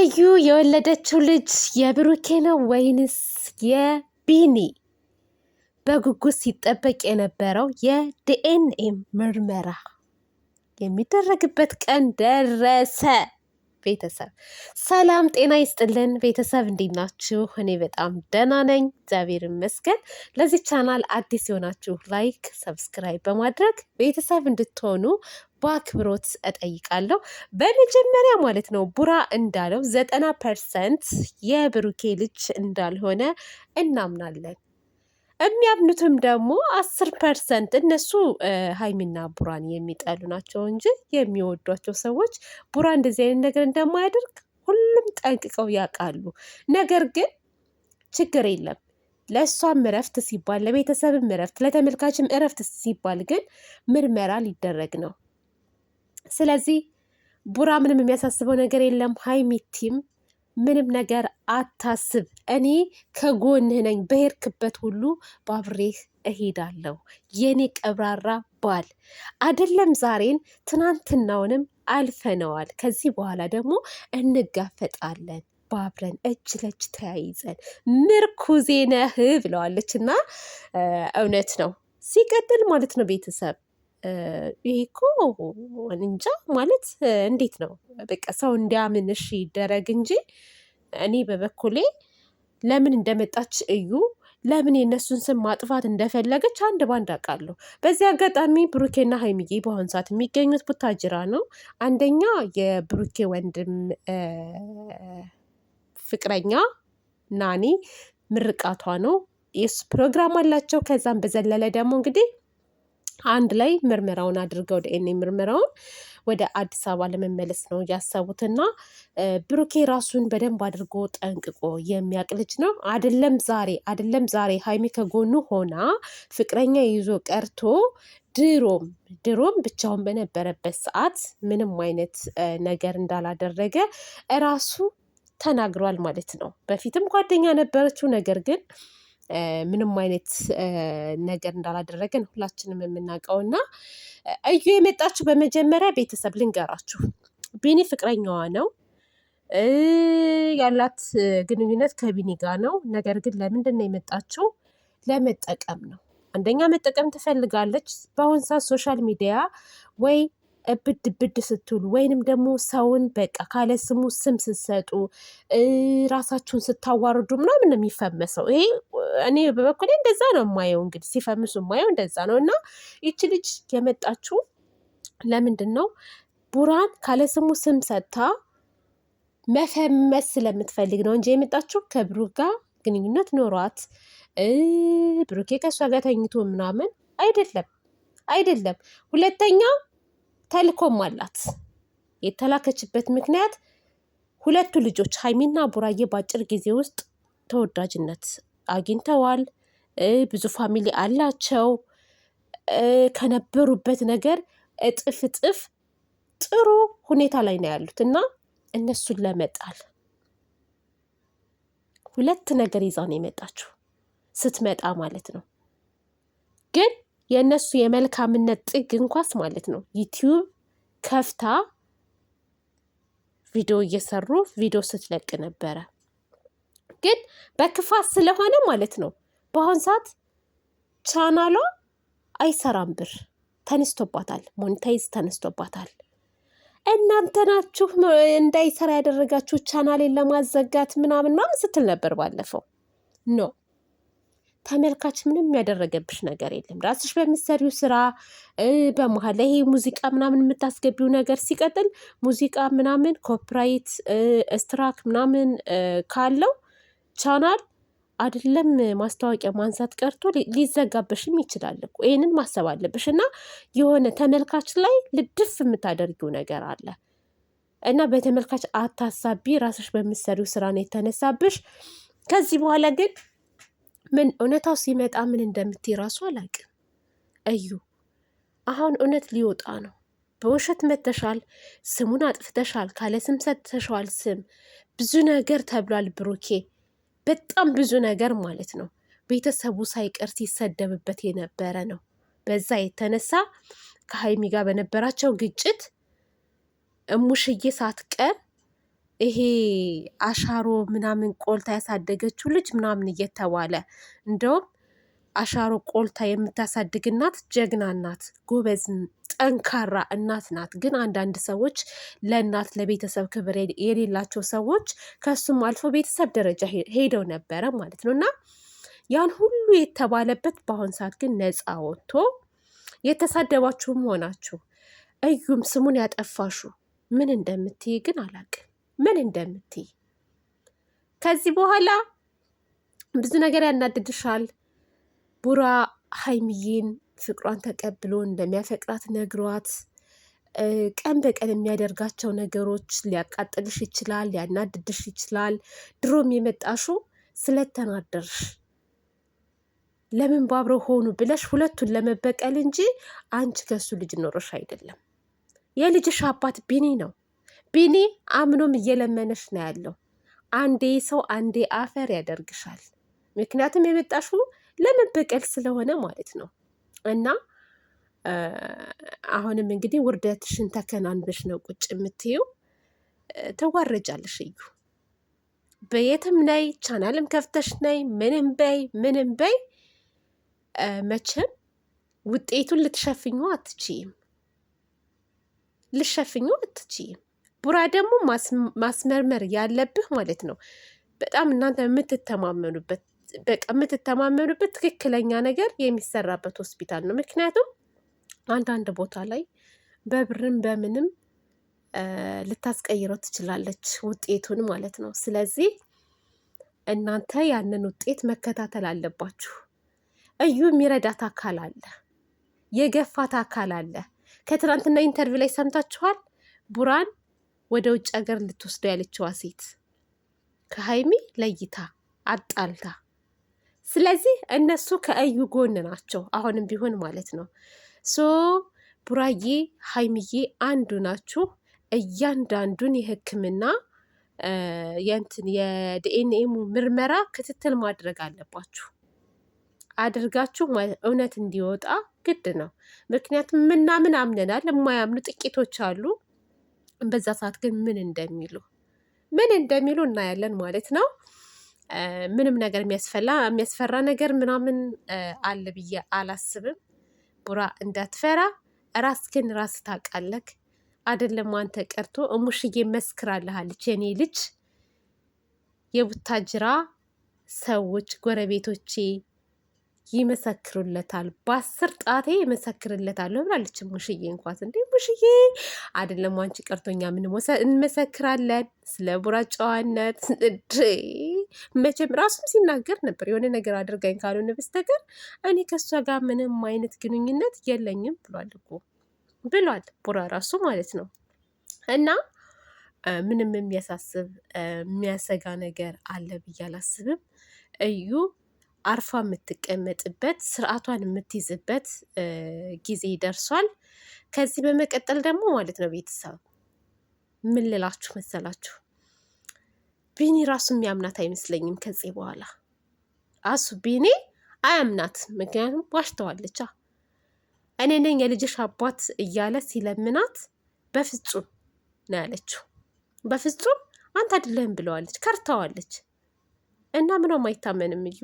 እዩ የወለደችው ልጅ የብሩኬ ነው ወይንስ የቢኒ? በጉጉት ሲጠበቅ የነበረው የዲኤንኤ ምርመራ የሚደረግበት ቀን ደረሰ። ቤተሰብ ሰላም ጤና ይስጥልን። ቤተሰብ እንዴት ናችሁ? እኔ በጣም ደህና ነኝ፣ እግዚአብሔር ይመስገን። ለዚህ ቻናል አዲስ የሆናችሁ ላይክ፣ ሰብስክራይብ በማድረግ ቤተሰብ እንድትሆኑ በአክብሮት እጠይቃለሁ። በመጀመሪያ ማለት ነው ቡራ እንዳለው 90% የብሩኬ ልጅ እንዳልሆነ እናምናለን። የሚያምኑትም ደግሞ 10% እነሱ ሀይሚና ቡራን የሚጠሉ ናቸው እንጂ የሚወዷቸው ሰዎች ቡራ እንደዚህ አይነት ነገር እንደማያደርግ ሁሉም ጠንቅቀው ያውቃሉ። ነገር ግን ችግር የለም፣ ለእሷም እረፍት ሲባል፣ ለቤተሰብም እረፍት፣ ለተመልካችም እረፍት ሲባል ግን ምርመራ ሊደረግ ነው። ስለዚህ ቡራ ምንም የሚያሳስበው ነገር የለም። ሀይሚቲም ምንም ነገር አታስብ፣ እኔ ከጎንህ ነኝ፣ በሄድክበት ሁሉ ባብሬህ እሄዳለሁ፣ የኔ ቀብራራ ባል። አይደለም ዛሬን ትናንትናውንም አልፈነዋል። ከዚህ በኋላ ደግሞ እንጋፈጣለን ባብረን እጅ ለእጅ ተያይዘን፣ ምርኩዜ ነህ ብለዋለች እና እውነት ነው። ሲቀጥል ማለት ነው ቤተሰብ ይሄ እኮ እንጃ ማለት እንዴት ነው? በቃ ሰው እንዲያምን እሺ ይደረግ እንጂ እኔ በበኩሌ ለምን እንደመጣች እዩ፣ ለምን የእነሱን ስም ማጥፋት እንደፈለገች አንድ ባንድ አውቃለሁ። በዚህ አጋጣሚ ብሩኬና ሀይሚዬ በአሁኑ ሰዓት የሚገኙት ቡታጅራ ነው። አንደኛ የብሩኬ ወንድም ፍቅረኛ ናኒ ምርቃቷ ነው፣ የሱ ፕሮግራም አላቸው። ከዛም በዘለለ ደግሞ እንግዲህ አንድ ላይ ምርመራውን አድርገው ዲኤንኤ ምርመራውን ወደ አዲስ አበባ ለመመለስ ነው ያሰቡትና ብሩኬ ራሱን በደንብ አድርጎ ጠንቅቆ የሚያውቅ ልጅ ነው። አይደለም ዛሬ ሀይሚ ከጎኑ ሆና ፍቅረኛ ይዞ ቀርቶ ድሮም ብቻውን በነበረበት ሰዓት ምንም አይነት ነገር እንዳላደረገ እራሱ ተናግሯል ማለት ነው። በፊትም ጓደኛ ነበረችው፣ ነገር ግን ምንም አይነት ነገር እንዳላደረገን ሁላችንም የምናውቀው እና እዩ የመጣችሁ በመጀመሪያ ቤተሰብ ልንገራችሁ፣ ቢኒ ፍቅረኛዋ ነው ያላት ግንኙነት ከቢኒ ጋር ነው። ነገር ግን ለምንድን ነው የመጣችው? ለመጠቀም ነው። አንደኛ መጠቀም ትፈልጋለች። በአሁን ሰዓት ሶሻል ሚዲያ ወይ ብድ ስትሉ ወይንም ደግሞ ሰውን በቃ ካለ ስሙ ስም ስትሰጡ ራሳችሁን ስታዋርዱ ምናምን ነው የሚፈመሰው። ይሄ እኔ በበኩሌ እንደዛ ነው የማየው። እንግዲህ ሲፈምሱ የማየው እንደዛ ነው። እና ይቺ ልጅ የመጣችው ለምንድን ነው? ቡራን ካለ ስሙ ስም ሰጥታ መፈመስ ስለምትፈልግ ነው እንጂ የመጣችው ከብሩክ ጋር ግንኙነት ኖሯት ብሩኬ ከእሷ ጋር ተኝቶ ምናምን አይደለም። ሁለተኛ ተልኮም አላት። የተላከችበት ምክንያት ሁለቱ ልጆች ሀይሚና ቡራዬ በአጭር ጊዜ ውስጥ ተወዳጅነት አግኝተዋል። ብዙ ፋሚሊ አላቸው። ከነበሩበት ነገር እጥፍ ጥሩ ሁኔታ ላይ ነው ያሉት እና እነሱን ለመጣል ሁለት ነገር ይዛ ነው የመጣችው ስትመጣ ማለት ነው። ግን የእነሱ የመልካምነት ጥግ እንኳስ ማለት ነው ዩቲዩብ ከፍታ ቪዲዮ እየሰሩ ቪዲዮ ስትለቅ ነበረ። ግን በክፋት ስለሆነ ማለት ነው በአሁን ሰዓት ቻናሏ አይሰራም፣ ብር ተነስቶባታል፣ ሞኔታይዝ ተነስቶባታል። እናንተ ናችሁ እንዳይሰራ ያደረጋችሁ ቻናሌን ለማዘጋት ምናምን ስትል ነበር ባለፈው። ኖ ተመልካች ምንም ያደረገብሽ ነገር የለም። ራስሽ በምትሰሪው ስራ በመሀል ላይ ይሄ ሙዚቃ ምናምን የምታስገቢው ነገር ሲቀጥል ሙዚቃ ምናምን ኮፒራይት ስትራክ ምናምን ካለው ቻናል አይደለም ማስታወቂያ ማንሳት ቀርቶ ሊዘጋብሽም ይችላል እኮ። ይህንን ማሰብ አለብሽ። እና የሆነ ተመልካች ላይ ልድፍ የምታደርጊው ነገር አለ እና በተመልካች አታሳቢ። ራስሽ በምትሰሪው ስራ ነው የተነሳብሽ። ከዚህ በኋላ ግን ምን እውነታው ሲመጣ ምን እንደምትይ ራሱ አላውቅም። እዩ አሁን እውነት ሊወጣ ነው። በውሸት መተሻል፣ ስሙን አጥፍተሻል፣ ካለ ስም ሰጥተሻል፣ ስም ብዙ ነገር ተብሏል። ብሩኬ በጣም ብዙ ነገር ማለት ነው። ቤተሰቡ ሳይቀር ሲሰደብበት የነበረ ነው። በዛ የተነሳ ከሀይሚ ጋር በነበራቸው ግጭት እሙሽዬ ሳትቀር ይሄ አሻሮ ምናምን ቆልታ ያሳደገችው ልጅ ምናምን እየተባለ እንደውም አሻሮ ቆልታ የምታሳድግ እናት ጀግና እናት፣ ጎበዝ ጠንካራ እናት ናት። ግን አንዳንድ ሰዎች ለእናት ለቤተሰብ ክብር የሌላቸው ሰዎች ከሱም አልፎ ቤተሰብ ደረጃ ሄደው ነበረ ማለት ነው። እና ያን ሁሉ የተባለበት በአሁን ሰዓት ግን ነፃ ወጥቶ የተሳደባችሁም ሆናችሁ እዩም ስሙን ያጠፋሹ ምን እንደምትይ ግን አላቅም። ምን እንደምትይ ከዚህ በኋላ ብዙ ነገር ያናድድሻል። ቡራ ሀይሚዬን ፍቅሯን ተቀብሎ እንደሚያፈቅራት ነግሯት ቀን በቀን የሚያደርጋቸው ነገሮች ሊያቃጥልሽ ይችላል፣ ሊያናድድሽ ይችላል። ድሮም የመጣሹ ስለተናደርሽ ለምን ባብረው ሆኑ ብለሽ ሁለቱን ለመበቀል እንጂ አንቺ ከሱ ልጅ ኖሮሽ አይደለም። የልጅሽ አባት ቢኒ ነው። ቢኒ አምኖም እየለመነሽ ነው ያለው። አንዴ ሰው አንዴ አፈር ያደርግሻል። ምክንያቱም የመጣሹ ለመበቀል ስለሆነ ማለት ነው። እና አሁንም እንግዲህ ውርደትሽን ተከናንበሽ ነው ቁጭ የምትይው። ተዋረጃለሽ እዩ። በየትም ነይ፣ ቻናልም ከፍተሽ ነይ፣ ምንም በይ መቼም ውጤቱን ልትሸፍኙ አትችይም። ቡራ ደግሞ ማስመርመር ያለብህ ማለት ነው በጣም እናንተ የምትተማመኑበት ትክክለኛ ነገር የሚሰራበት ሆስፒታል ነው። ምክንያቱም አንዳንድ ቦታ ላይ በብርም በምንም ልታስቀይረው ትችላለች ውጤቱን ማለት ነው። ስለዚህ እናንተ ያንን ውጤት መከታተል አለባችሁ። እዩ የሚረዳት አካል አለ፣ የገፋት አካል አለ። ከትናንትና ኢንተርቪው ላይ ሰምታችኋል። ቡራን ወደ ውጭ ሀገር ልትወስደው ያለችዋ ሴት ከሀይሚ ለይታ አጣልታ። ስለዚህ እነሱ ከእዩ ጎን ናቸው አሁንም ቢሆን ማለት ነው። ሶ ቡራዬ ሀይሚዬ አንዱ ናችሁ። እያንዳንዱን የሕክምና የዲኤንኤ ምርመራ ክትትል ማድረግ አለባችሁ። አድርጋችሁ እውነት እንዲወጣ ግድ ነው። ምክንያቱም ምናምን አምነናል፣ የማያምኑ ጥቂቶች አሉ። በዛ ሰዓት ግን ምን እንደሚሉ እናያለን ማለት ነው። ምንም ነገር የሚያስፈራ ነገር ምናምን አለ ብዬ አላስብም። ቡራ እንዳትፈራ፣ ራስህን ራስህ ታውቃለህ። አይደለም አንተ ቀርቶ እሙሽዬ መስክራልሃለች። የኔ ልጅ የቡታጅራ ሰዎች ጎረቤቶቼ ይመሰክሩለታል፣ በ10 ጣቴ ይመሰክርለታለሁ ብላለች ሙሽዬ። እንኳን እንዴ ሙሽዬ አይደለም አንቺ ቀርቶኛ ምን እንመሰክራለን ስለ ቡራ ጨዋነት። መቼም ራሱም ሲናገር ነበር የሆነ ነገር አድርጋኝ ካልሆነ በስተቀር እኔ ከሷ ጋር ምንም አይነት ግንኙነት የለኝም ብሏል እኮ ብሏል ቡራ ራሱ ማለት ነው። እና ምንም የሚያሳስብ የሚያሰጋ ነገር አለ ብዬ አላስብም። እዩ አርፋ የምትቀመጥበት ስርዓቷን የምትይዝበት ጊዜ ደርሷል። ከዚህ በመቀጠል ደግሞ ማለት ነው ቤተሰብ ምን ልላችሁ መሰላችሁ፣ ቢኒ ራሱ የሚያምናት አይመስለኝም። ከዚህ በኋላ ቢኒ አያምናት። ምክንያቱም ዋሽተዋለቻ። እኔ ነኝ የልጅሽ አባት እያለ ሲለምናት በፍጹም ነው ያለችው። በፍጹም አንተ አይደለህም ብለዋለች፣ ከርታዋለች። እና ምንም አይታመንም እዩ።